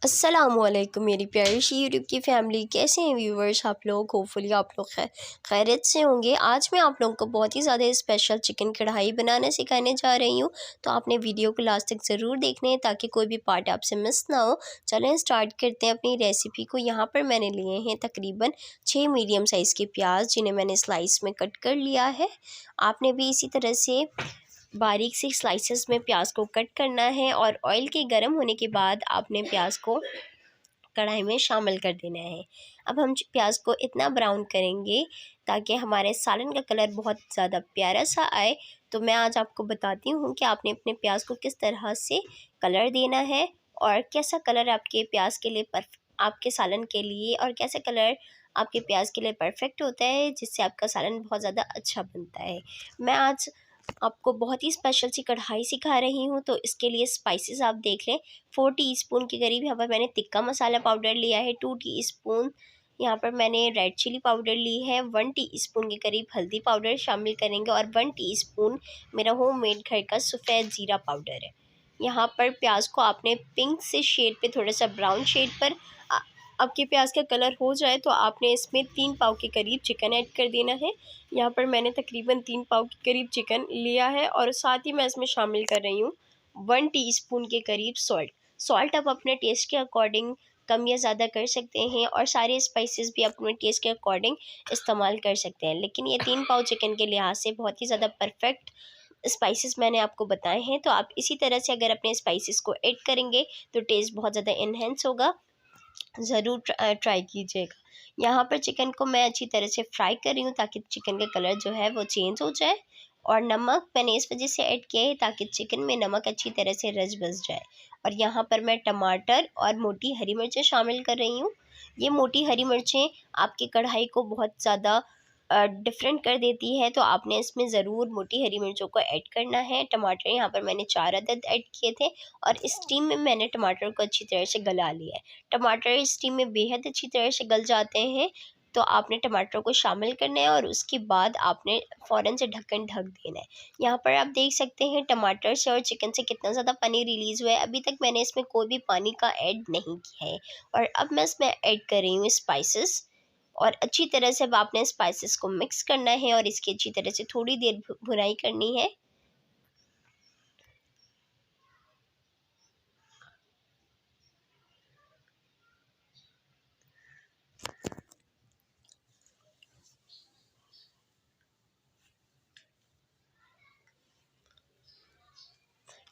अस्सलामुअलैकुम मेरी प्यारी सी यूट्यूब की फैमिली, कैसे हैं व्यूवर्स आप लोग। होपफुली आप लोग खैरियत से होंगे। आज मैं आप लोगों को बहुत ही ज़्यादा स्पेशल चिकन कढ़ाई बनाना सिखाने जा रही हूँ, तो आपने वीडियो को लास्ट तक ज़रूर देखना है ताकि कोई भी पार्ट आपसे मिस ना हो। चलें स्टार्ट करते हैं अपनी रेसिपी को। यहाँ पर मैंने लिए हैं तकरीबन 6 मीडियम साइज़ के प्याज, जिन्हें मैंने स्लाइस में कट कर लिया है। आपने भी इसी तरह से बारीक सी स्लाइसेस में प्याज को कट करना है और ऑयल के गर्म होने के बाद आपने प्याज को कढ़ाई में शामिल कर देना है। अब हम प्याज को इतना ब्राउन करेंगे ताकि हमारे सालन का कलर बहुत ज़्यादा प्यारा सा आए। तो मैं आज आपको बताती हूँ कि आपने अपने प्याज को किस तरह से कलर देना है और कैसा कलर आपके प्याज के लिए आपके सालन के लिए और कैसा कलर आपके प्याज के लिए परफेक्ट होता है, जिससे आपका सालन बहुत ज़्यादा अच्छा बनता है। मैं आज आपको बहुत ही स्पेशल सी कढ़ाई सिखा रही हूँ, तो इसके लिए स्पाइसेस आप देख लें। 4 टीस्पून के करीब यहाँ पर मैंने तिक्का मसाला पाउडर लिया है। 2 टीस्पून यहाँ पर मैंने रेड चिली पाउडर ली है। 1 टीस्पून के करीब हल्दी पाउडर शामिल करेंगे और 1 टीस्पून मेरा होममेड घर का सफ़ेद ज़ीरा पाउडर है। यहाँ पर प्याज को आपने पिंक से शेड पे थोड़ा सा ब्राउन शेड पर आपके प्याज का कलर हो जाए तो आपने इसमें 3 पाव के करीब चिकन ऐड कर देना है। यहाँ पर मैंने तकरीबन 3 पाव के करीब चिकन लिया है और साथ ही मैं इसमें शामिल कर रही हूँ 1 टीस्पून के करीब सॉल्ट आप अपने टेस्ट के अकॉर्डिंग कम या ज़्यादा कर सकते हैं और सारे स्पाइसेस भी अपने टेस्ट के अकॉर्डिंग इस्तेमाल कर सकते हैं, लेकिन ये 3 पाव चिकन के लिहाज से बहुत ही ज़्यादा परफेक्ट स्पाइसेस मैंने आपको बताए हैं। तो आप इसी तरह से अगर अपने स्पाइसेस को ऐड करेंगे तो टेस्ट बहुत ज़्यादा इन्हेंस होगा। ज़रूर ट्राई कीजिएगा। यहाँ पर चिकन को मैं अच्छी तरह से फ्राई कर रही हूँ ताकि चिकन का कलर जो है वो चेंज हो जाए, और नमक मैंने इस वजह से ऐड किया है ताकि चिकन में नमक अच्छी तरह से रच बस जाए। और यहाँ पर मैं टमाटर और मोटी हरी मिर्चें शामिल कर रही हूँ। ये मोटी हरी मिर्चें आपकी कढ़ाई को बहुत ज़्यादा डिफरेंट कर देती है, तो आपने इसमें ज़रूर मोटी हरी मिर्चों को ऐड करना है। टमाटर यहाँ पर मैंने 4 अदद ऐड किए थे और स्टीम में मैंने टमाटर को अच्छी तरह से गला लिया है। टमाटर स्टीम में बेहद अच्छी तरह से गल जाते हैं, तो आपने टमाटर को शामिल करना है और उसके बाद आपने फ़ौरन से ढक्कन ढक देना है। यहाँ पर आप देख सकते हैं टमाटर से और चिकन से कितना ज़्यादा पानी रिलीज़ हुआ है। अभी तक मैंने इसमें कोई भी पानी का ऐड नहीं किया है। और अब मैं इसमें ऐड कर रही हूँ स्पाइसेस, और अच्छी तरह से अब आपने स्पाइसेस को मिक्स करना है और इसकी अच्छी तरह से थोड़ी देर भुनाई करनी है।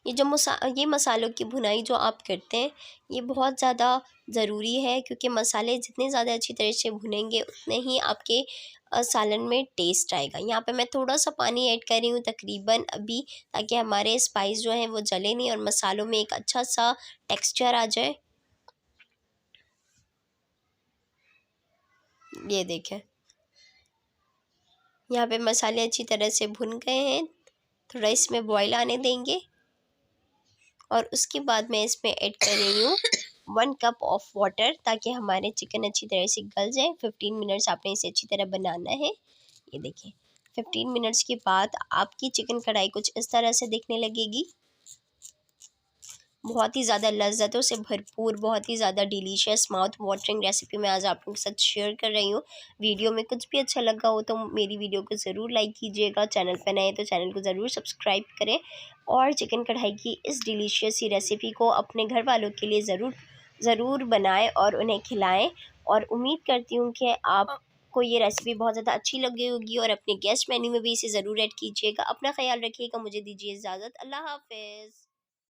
ये मसालों की भुनाई जो आप करते हैं ये बहुत ज़्यादा ज़रूरी है, क्योंकि मसाले जितने ज़्यादा अच्छी तरह से भुनेंगे उतने ही आपके सालन में टेस्ट आएगा। यहाँ पे मैं थोड़ा सा पानी ऐड कर रही हूँ तकरीबन अभी, ताकि हमारे स्पाइस जो हैं वो जले नहीं और मसालों में एक अच्छा सा टेक्सचर आ जाए। ये देखें, यहाँ पे मसाले अच्छी तरह से भुन गए हैं। थोड़ा इसमें बॉईल आने देंगे और उसके बाद मैं इसमें ऐड कर रही हूँ 1 कप ऑफ वाटर, ताकि हमारे चिकन अच्छी तरह से गल जाए। 15 मिनट्स आपने इसे अच्छी तरह बनाना है। ये देखिए 15 मिनट्स के बाद आपकी चिकन कढ़ाई कुछ इस तरह से दिखने लगेगी। बहुत ही ज़्यादा लज़्ज़तों से भरपूर, बहुत ही ज़्यादा डिलीशियस माउथ वाटरिंग रेसिपी मैं आज आप लोगों के साथ शेयर कर रही हूँ। वीडियो में कुछ भी अच्छा लगा हो तो मेरी वीडियो को ज़रूर लाइक कीजिएगा। चैनल पर नए तो चैनल को ज़रूर सब्सक्राइब करें और चिकन कढ़ाई की इस डिलीशियस सी रेसिपी को अपने घर वालों के लिए ज़रूर बनाएं और उन्हें खिलाएं। और उम्मीद करती हूँ कि आपको ये रेसिपी बहुत ज़्यादा अच्छी लगी होगी और अपने गेस्ट मेन्यू में भी इसे ज़रूर ऐड कीजिएगा। अपना ख्याल रखिएगा। मुझे दीजिए इजाज़त। अल्लाह हाफ़िज़।